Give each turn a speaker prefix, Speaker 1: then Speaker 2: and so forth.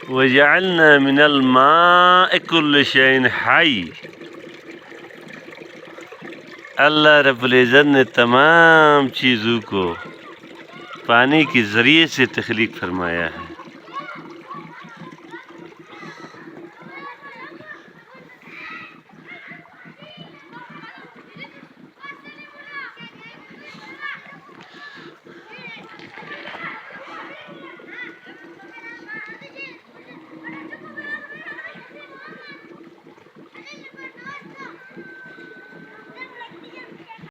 Speaker 1: वजअलना मिनल माइ कुल्ल शैइन हई। अल्लाह रब्बुल इज़्ज़त ने तमाम चीज़ों को पानी के ज़रिए से तख्लीक फरमाया है।